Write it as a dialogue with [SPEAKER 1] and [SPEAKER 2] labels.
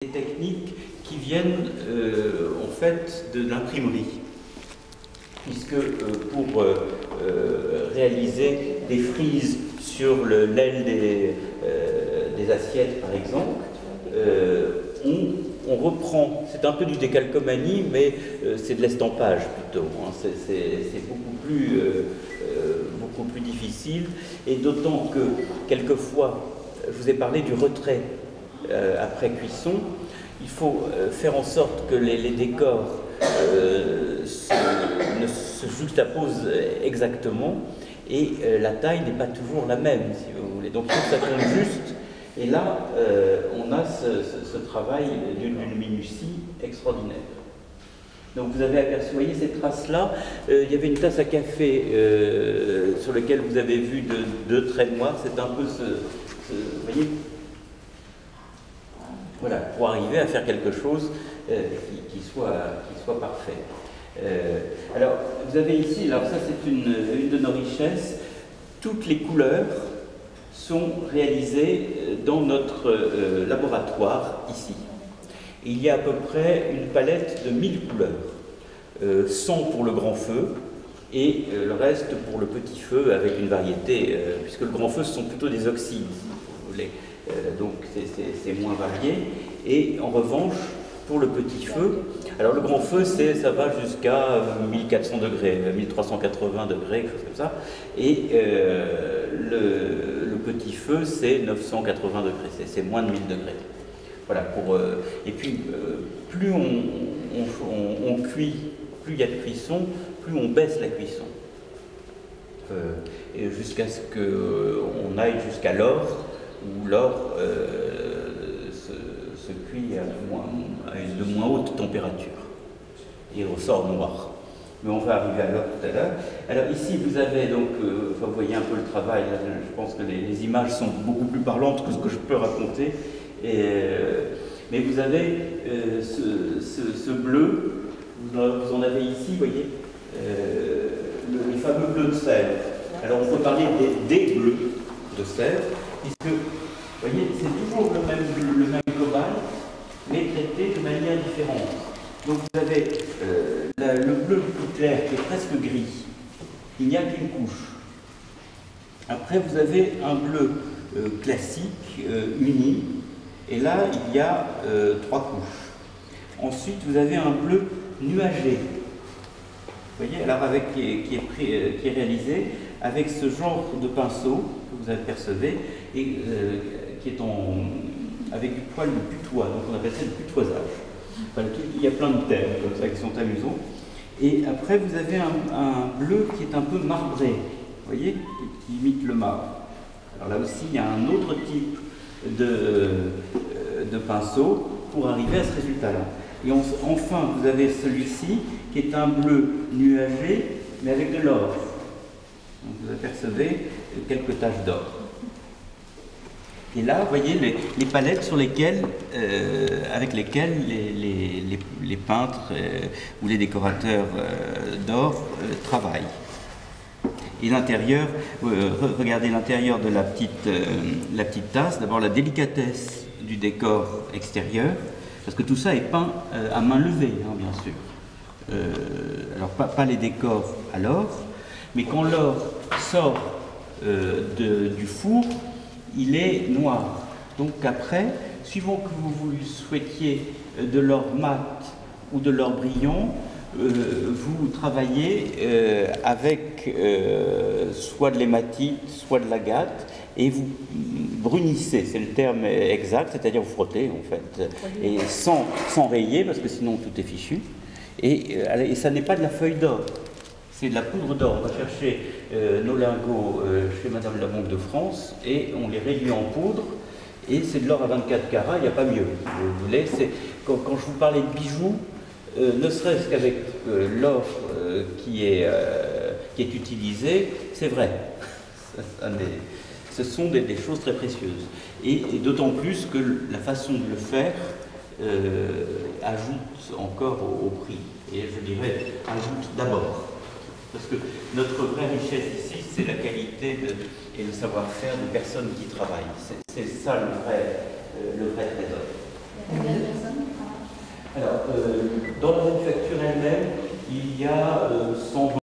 [SPEAKER 1] des techniques qui viennent en fait de l'imprimerie, puisque pour réaliser des frises sur l'aile des assiettes par exemple, on reprend, c'est un peu du décalcomanie, mais c'est de l'estampage plutôt, hein. C'est beaucoup plus difficile, et d'autant que quelquefois, je vous ai parlé du retrait après cuisson, il faut faire en sorte que les décors ne se juxtaposent exactement, et la taille n'est pas toujours la même, si vous voulez. Donc il faut que ça tombe juste, et là, on a ce travail d'une minutie extraordinaire. Donc vous avez aperçu, vous voyez cette trace-là, il y avait une tasse à café sur laquelle vous avez vu deux traits noirs, c'est un peu vous voyez, voilà, pour arriver à faire quelque chose qui soit parfait. Alors, vous avez ici, alors ça c'est une de nos richesses, toutes les couleurs sont réalisées dans notre laboratoire ici. Il y a à peu près une palette de 1000 couleurs, 100 pour le grand feu et le reste pour le petit feu avec une variété, puisque le grand feu ce sont plutôt des oxydes, si vous voulez. Donc c'est moins varié, et en revanche pour le petit feu, alors le grand feu ça va jusqu'à 1400 degrés, 1380 degrés, quelque chose comme ça, et le petit feu c'est 980 degrés, c'est moins de 1000 degrés. Voilà, et puis plus on cuit, plus il y a de cuisson, plus on baisse la cuisson, et jusqu'à ce qu'on aille jusqu'à l'or, où l'or se cuit à de moins haute température et ressort noir. Mais on va arriver à l'or tout à l'heure. Alors ici vous avez donc, vous voyez un peu le travail, là, je pense que les images sont beaucoup plus parlantes que ce que je peux raconter. Mais vous avez ce bleu, vous en avez ici, vous voyez, les fameux bleus de sèvres. Alors on peut parler des bleus de sèvre, puisque, vous voyez, c'est toujours le même cobalt, mais traité de manière différente. Donc vous avez le bleu le plus clair qui est presque gris, il n'y a qu'une couche. Après vous avez un bleu classique, uni, et là il y a 3 couches. Ensuite vous avez un bleu nuagé, vous voyez, alors qui est réalisé avec ce genre de pinceau que vous apercevez, et qui est avec du poil de putois, donc on appelle ça le putoisage. Enfin, il y a plein de termes comme ça qui sont amusants. Et après vous avez un bleu qui est un peu marbré, vous voyez, qui imite le marbre. Alors là aussi il y a un autre type de pinceau pour arriver à ce résultat-là. Et enfin vous avez celui-ci qui est un bleu nuagé mais avec de l'or. Donc vous apercevez quelques taches d'or. Et là, vous voyez les palettes sur lesquelles, avec lesquelles les peintres ou les décorateurs d'or travaillent. Et l'intérieur, regardez l'intérieur de la petite tasse, d'abord la délicatesse du décor extérieur, parce que tout ça est peint à main levée, hein, bien sûr. Alors pas les décors à l'or, mais quand l'or sort du four, il est noir. Donc après, suivant que vous souhaitiez de l'or mat ou de l'or brillant, vous travaillez avec soit de l'hématite, soit de l'agate, et vous brunissez, c'est le terme exact, c'est-à-dire vous frottez en fait, et sans rayer, parce que sinon tout est fichu, et ça n'est pas de la feuille d'or. C'est de la poudre d'or. On va chercher nos lingots chez Madame la Banque de France et on les réduit en poudre. Et c'est de l'or à 24 carats, il n'y a pas mieux. Vous voulez, quand je vous parlais de bijoux, ne serait-ce qu'avec l'or qui est utilisé, c'est vrai. Ce sont des choses très précieuses. Et d'autant plus que la façon de le faire ajoute encore au prix. Et je dirais, ajoute d'abord. Parce que notre vraie richesse ici, c'est la qualité et le savoir-faire des personnes qui travaillent. C'est ça le vrai trésor. Alors, dans la manufacture elle-même, il y a 120